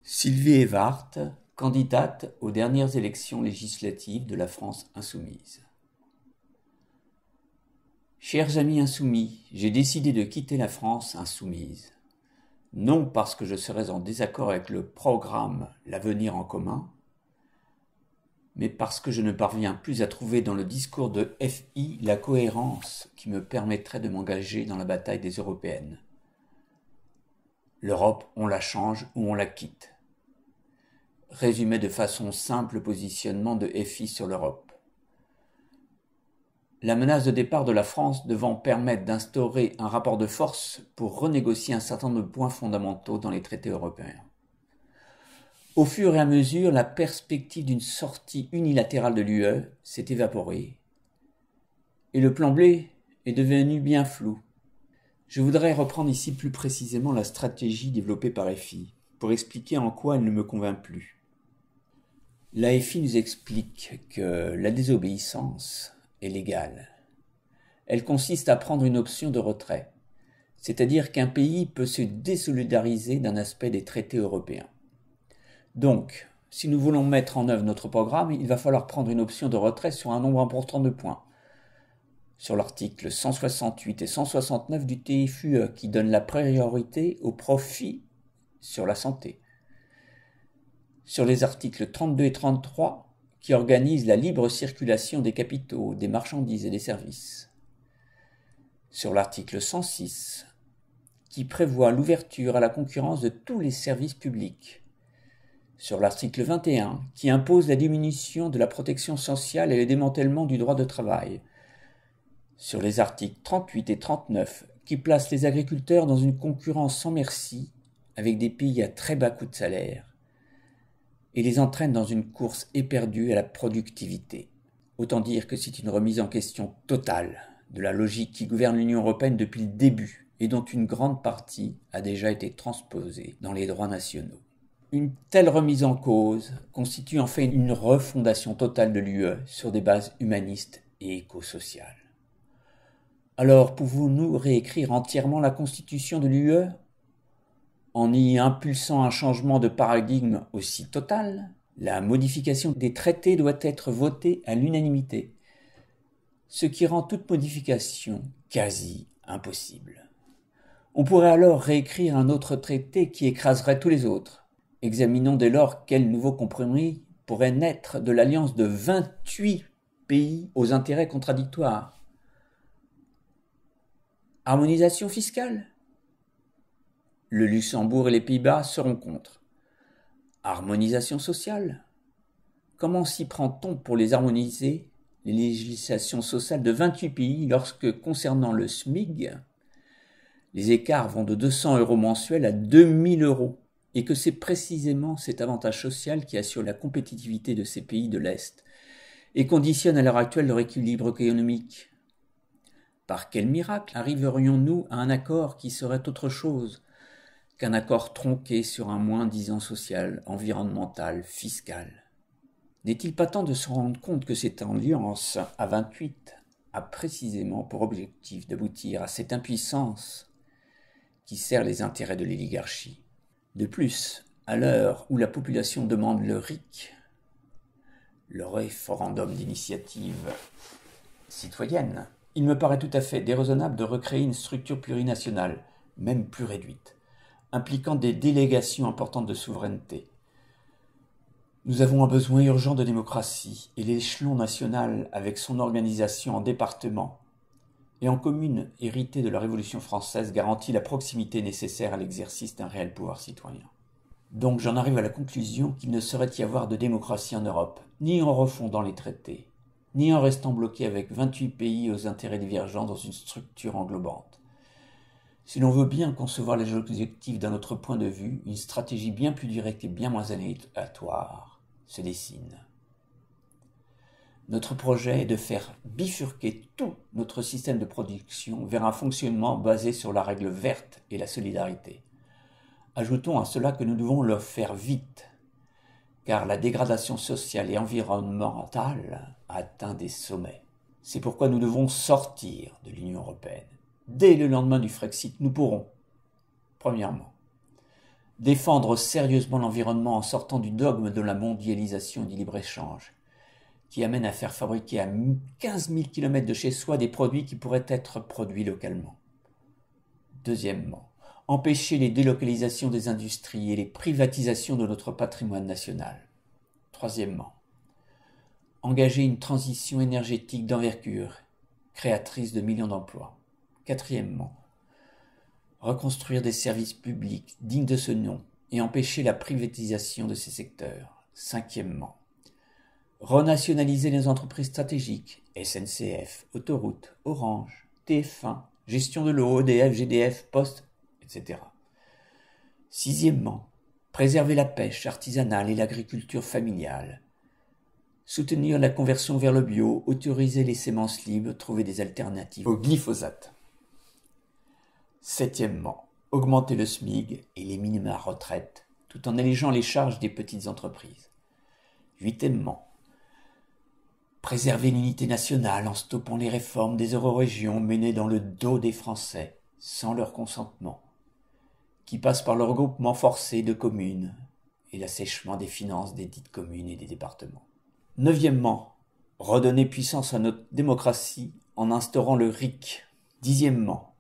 Sylvie Evart, candidate aux dernières élections législatives de la France insoumise. Chers amis insoumis, j'ai décidé de quitter la France insoumise. Non parce que je serais en désaccord avec le programme L'Avenir en commun, mais parce que je ne parviens plus à trouver dans le discours de FI la cohérence qui me permettrait de m'engager dans la bataille des européennes. L'Europe, on la change ou on la quitte. Résumé de façon simple le positionnement de FI sur l'Europe. La menace de départ de la France devant permettre d'instaurer un rapport de force pour renégocier un certain nombre de points fondamentaux dans les traités européens. Au fur et à mesure, la perspective d'une sortie unilatérale de l'UE s'est évaporée et le plan B est devenu bien flou. Je voudrais reprendre ici plus précisément la stratégie développée par FI pour expliquer en quoi elle ne me convainc plus. La FI nous explique que la désobéissance est légale. Elle consiste à prendre une option de retrait, c'est-à-dire qu'un pays peut se désolidariser d'un aspect des traités européens. Donc, si nous voulons mettre en œuvre notre programme, il va falloir prendre une option de retrait sur un nombre important de points. Sur l'article 168 et 169 du TFUE qui donne la priorité au profit sur la santé. Sur les articles 32 et 33 qui organisent la libre circulation des capitaux, des marchandises et des services. Sur l'article 106 qui prévoit l'ouverture à la concurrence de tous les services publics. Sur l'article 21 qui impose la diminution de la protection sociale et le démantèlement du droit de travail. Sur les articles 38 et 39 qui placent les agriculteurs dans une concurrence sans merci avec des pays à très bas coût de salaire et les entraînent dans une course éperdue à la productivité. Autant dire que c'est une remise en question totale de la logique qui gouverne l'Union européenne depuis le début et dont une grande partie a déjà été transposée dans les droits nationaux. Une telle remise en cause constitue en fait une refondation totale de l'UE sur des bases humanistes et éco-sociales. Alors, pouvons-nous réécrire entièrement la constitution de l'UE en y impulsant un changement de paradigme aussi total? La modification des traités doit être votée à l'unanimité, ce qui rend toute modification quasi impossible. On pourrait alors réécrire un autre traité qui écraserait tous les autres. Examinons dès lors quel nouveau compromis pourrait naître de l'alliance de 28 pays aux intérêts contradictoires. Harmonisation fiscale? Le Luxembourg et les Pays-Bas seront contre. Harmonisation sociale? Comment s'y prend-on pour les harmoniser, les législations sociales de 28 pays, lorsque, concernant le SMIC, les écarts vont de 200 € mensuels à 2000 €, et que c'est précisément cet avantage social qui assure la compétitivité de ces pays de l'Est et conditionne à l'heure actuelle leur équilibre économique? Par quel miracle arriverions-nous à un accord qui serait autre chose qu'un accord tronqué sur un moins-disant social, environnemental, fiscal? N'est-il pas temps de se rendre compte que cette alliance à 28 a précisément pour objectif d'aboutir à cette impuissance qui sert les intérêts de l'oligarchie? De plus, à l'heure où la population demande le RIC, le référendum d'initiative citoyenne, il me paraît tout à fait déraisonnable de recréer une structure plurinationale, même plus réduite, impliquant des délégations importantes de souveraineté. Nous avons un besoin urgent de démocratie, et l'échelon national, avec son organisation en départements et en communes héritées de la Révolution française, garantit la proximité nécessaire à l'exercice d'un réel pouvoir citoyen. Donc j'en arrive à la conclusion qu'il ne saurait y avoir de démocratie en Europe, ni en refondant les traités, ni en restant bloqué avec 28 pays aux intérêts divergents dans une structure englobante. Si l'on veut bien concevoir les objectifs d'un autre point de vue, une stratégie bien plus directe et bien moins aléatoire se dessine. Notre projet est de faire bifurquer tout notre système de production vers un fonctionnement basé sur la règle verte et la solidarité. Ajoutons à cela que nous devons le faire vite, car la dégradation sociale et environnementale a atteint des sommets. C'est pourquoi nous devons sortir de l'Union européenne. Dès le lendemain du Frexit, nous pourrons, premièrement, Défendre sérieusement l'environnement en sortant du dogme de la mondialisation et du libre-échange, qui amène à faire fabriquer à 15 000 km de chez soi des produits qui pourraient être produits localement. Deuxièmement, empêcher les délocalisations des industries et les privatisations de notre patrimoine national. Troisièmement, engager une transition énergétique d'envergure, créatrice de millions d'emplois. Quatrièmement, reconstruire des services publics dignes de ce nom et empêcher la privatisation de ces secteurs. Cinquièmement, renationaliser les entreprises stratégiques, SNCF, Autoroutes, Orange, TF1, Gestion de l'eau, EDF, GDF, Poste, etc. Sixièmement, préserver la pêche artisanale et l'agriculture familiale. Soutenir la conversion vers le bio, autoriser les semences libres, trouver des alternatives au glyphosate. Septièmement, augmenter le SMIC et les minima retraite, tout en allégeant les charges des petites entreprises. Huitièmement, préserver l'unité nationale en stoppant les réformes des eurorégions menées dans le dos des Français, sans leur consentement, qui passent par le regroupement forcé de communes et l'assèchement des finances des dites communes et des départements. Neuvièmement, redonner puissance à notre démocratie en instaurant le RIC. Dixièmement,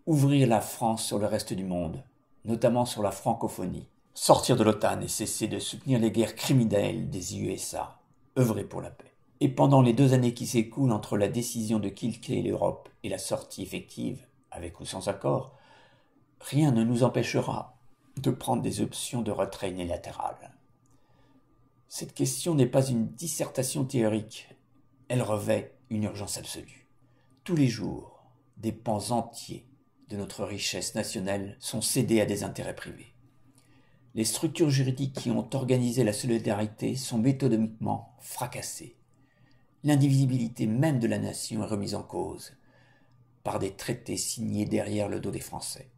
ouvrir la France sur le reste du monde, notamment sur la francophonie, sortir de l'OTAN et cesser de soutenir les guerres criminelles des USA, œuvrer pour la paix. Et pendant les 2 années qui s'écoulent entre la décision de quitter l'Europe et la sortie effective, avec ou sans accord, rien ne nous empêchera de prendre des options de retrait unilatéral. Cette question n'est pas une dissertation théorique, elle revêt une urgence absolue. Tous les jours, des pans entiers de notre richesse nationale sont cédés à des intérêts privés. Les structures juridiques qui ont organisé la solidarité sont méthodiquement fracassées. L'indivisibilité même de la nation est remise en cause par des traités signés derrière le dos des Français.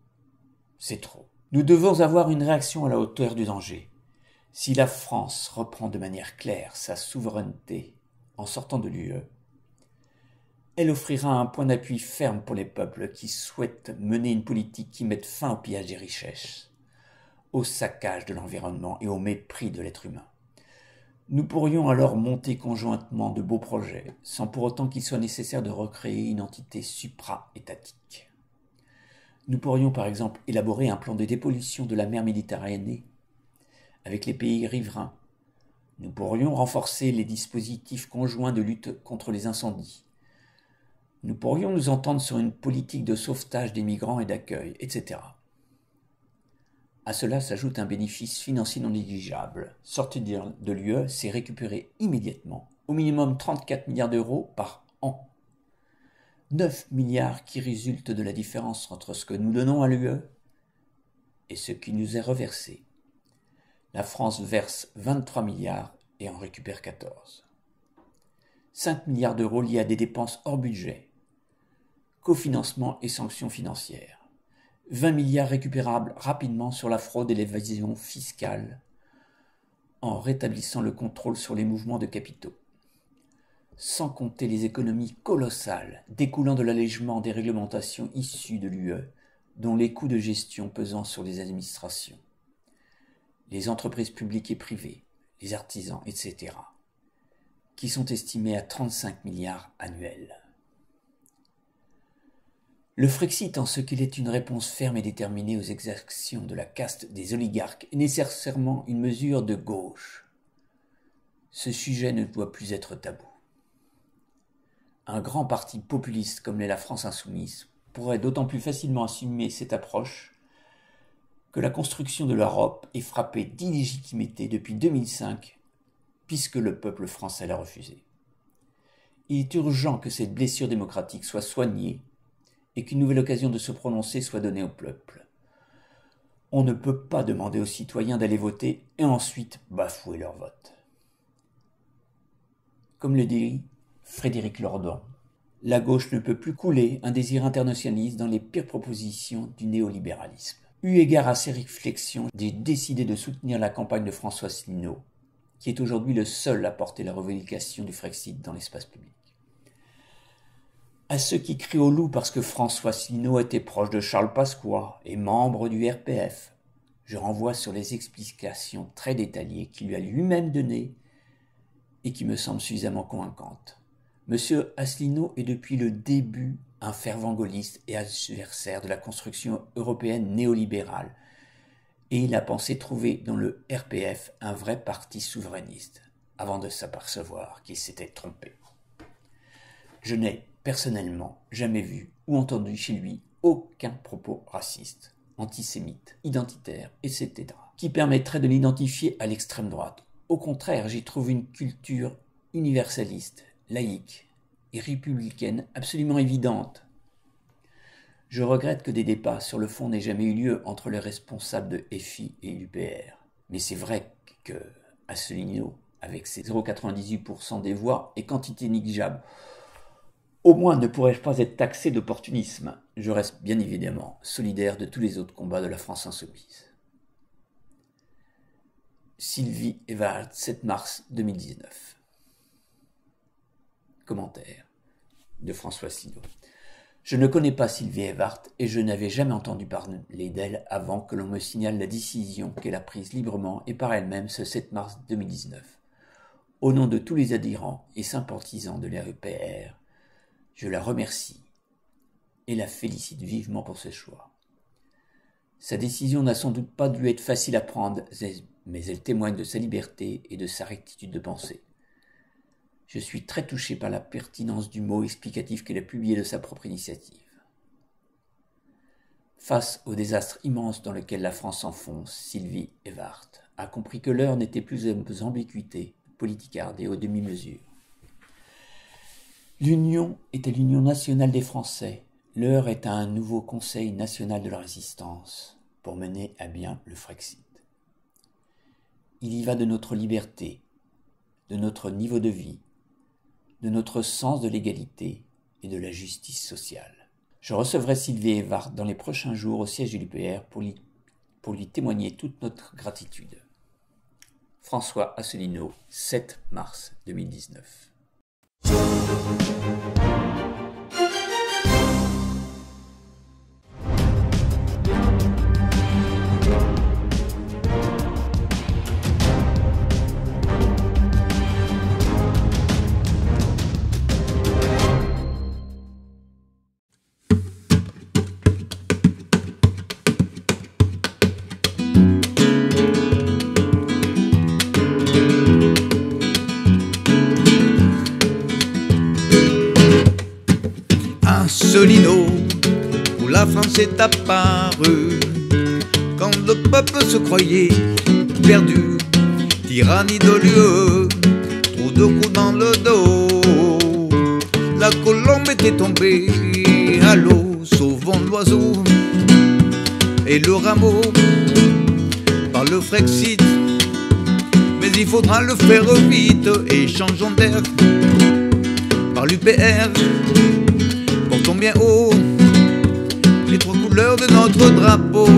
C'est trop. Nous devons avoir une réaction à la hauteur du danger. Si la France reprend de manière claire sa souveraineté en sortant de l'UE, elle offrira un point d'appui ferme pour les peuples qui souhaitent mener une politique qui mette fin au pillage des richesses, au saccage de l'environnement et au mépris de l'être humain. Nous pourrions alors monter conjointement de beaux projets, sans pour autant qu'il soit nécessaire de recréer une entité supra-étatique. Nous pourrions par exemple élaborer un plan de dépollution de la mer Méditerranée avec les pays riverains. Nous pourrions renforcer les dispositifs conjoints de lutte contre les incendies. Nous pourrions nous entendre sur une politique de sauvetage des migrants et d'accueil, etc. À cela s'ajoute un bénéfice financier non négligeable. Sortir de l'UE, c'est récupérer immédiatement au minimum 34 milliards d'euros par an. 9 milliards qui résultent de la différence entre ce que nous donnons à l'UE et ce qui nous est reversé. La France verse 23 milliards et en récupère 14. 5 milliards d'euros liés à des dépenses hors budget, cofinancement et sanctions financières. 20 milliards récupérables rapidement sur la fraude et l'évasion fiscale en rétablissant le contrôle sur les mouvements de capitaux. Sans compter les économies colossales découlant de l'allègement des réglementations issues de l'UE, dont les coûts de gestion pesant sur les administrations, les entreprises publiques et privées, les artisans, etc., qui sont estimés à 35 milliards annuels. Le Frexit, en ce qu'il est une réponse ferme et déterminée aux exactions de la caste des oligarques, est nécessairement une mesure de gauche. Ce sujet ne doit plus être tabou. Un grand parti populiste comme l'est la France insoumise pourrait d'autant plus facilement assumer cette approche que la construction de l'Europe est frappée d'illégitimité depuis 2005, puisque le peuple français l'a refusée. Il est urgent que cette blessure démocratique soit soignée et qu'une nouvelle occasion de se prononcer soit donnée au peuple. On ne peut pas demander aux citoyens d'aller voter et ensuite bafouer leur vote. Comme le dit Frédéric Lordon, la gauche ne peut plus couler un désir internationaliste dans les pires propositions du néolibéralisme. Eu égard à ces réflexions, j'ai décidé de soutenir la campagne de François Asselineau, qui est aujourd'hui le seul à porter la revendication du Frexit dans l'espace public. À ceux qui crient au loup parce que François Asselineau était proche de Charles Pasqua et membre du RPF, Je renvoie sur les explications très détaillées qu'il lui a lui-même données et qui me semblent suffisamment convaincantes. Monsieur Asselineau est depuis le début un fervent gaulliste et adversaire de la construction européenne néolibérale, et il a pensé trouver dans le RPF un vrai parti souverainiste, avant de s'apercevoir qu'il s'était trompé. Je n'ai personnellement jamais vu ou entendu chez lui aucun propos raciste, antisémite, identitaire, etc., qui permettrait de l'identifier à l'extrême droite. Au contraire, j'y trouve une culture universaliste, laïque et républicaine absolument évidente. Je regrette que des débats sur le fond n'aient jamais eu lieu entre les responsables de FI et l'UPR. Mais c'est vrai que Asselineau, avec ses 0,98% des voix et quantité négligeable, au moins ne pourrais-je pas être taxé d'opportunisme. Je reste bien évidemment solidaire de tous les autres combats de la France insoumise. Sylvie Evart, 7 mars 2019. Commentaire de François Asselineau. Je ne connais pas Sylvie Evart et je n'avais jamais entendu parler d'elle avant que l'on me signale la décision qu'elle a prise librement et par elle-même ce 7 mars 2019. Au nom de tous les adhérents et sympathisants de l'UPR, je la remercie et la félicite vivement pour ce choix. Sa décision n'a sans doute pas dû être facile à prendre, mais elle témoigne de sa liberté et de sa rectitude de pensée. Je suis très touché par la pertinence du mot explicatif qu'elle a publié de sa propre initiative. Face au désastre immense dans lequel la France s'enfonce, Sylvie Evart a compris que l'heure n'était plus aux ambiguïtés, politicardes et aux demi-mesures. L'Union était l'Union nationale des Français. L'heure est à un nouveau Conseil national de la résistance pour mener à bien le Frexit. Il y va de notre liberté, de notre niveau de vie, de notre sens de l'égalité et de la justice sociale. Je recevrai Sylvie Evart dans les prochains jours au siège de l'UPR pour lui témoigner toute notre gratitude. François Asselineau, 7 mars 2019. Asselineau, où la France est apparue, quand le peuple se croyait perdu, tyrannie de l'UE, trou de coups dans le dos. La colombe était tombée à l'eau, sauvons l'oiseau et le rameau par le Frexit. Mais il faudra le faire vite et changeons d'air par l'UPR. Portons bien haut les trois couleurs de notre drapeau.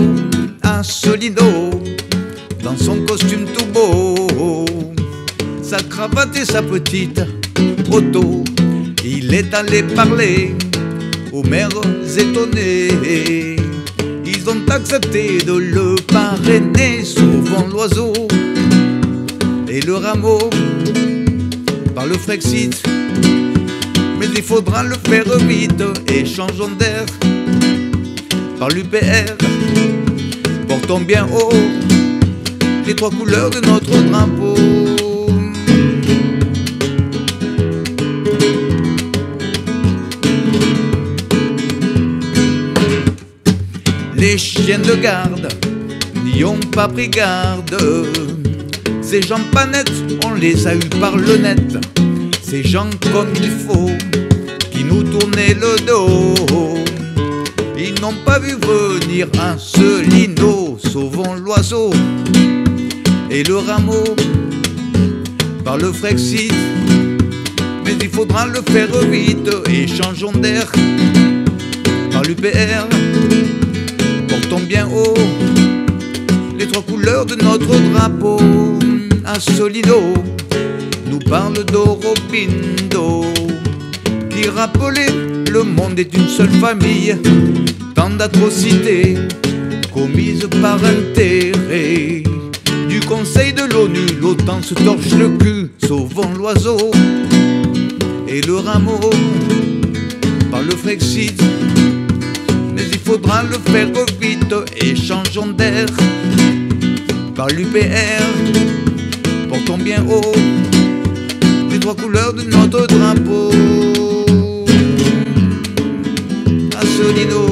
Asselineau, dans son costume tout beau, sa cravate et sa petite auto, il est allé parler aux maires étonnés. Ils ont accepté de le parrainer, sauvant l'oiseau et le rameau par le Frexit. Mais il faudra le faire vite et changeons d'air par l'UPR. Portons bien haut les trois couleurs de notre drapeau. Les chiens de garde n'y ont pas pris garde. Ces gens pas nets, on les a eus par le net. Ces gens comme il faut, qui nous tournaient le dos. Ils n'ont pas vu venir Asselineau, sauvons l'oiseau et le rameau par le Frexit. Mais il faudra le faire vite et changeons d'air par l'UPR. Portons bien haut les trois couleurs de notre drapeau. Asselineau nous parle d'Aurobindo, qui rappelait le monde est une seule famille. Tant d'atrocités commise par intérêt du Conseil de l'ONU. L'OTAN se torche le cul, sauvons l'oiseau et le rameau par le Frexit. Mais il faudra le faire vite et changeons d'air par l'UPR. Portons bien haut les trois couleurs de notre drapeau. Asselineau,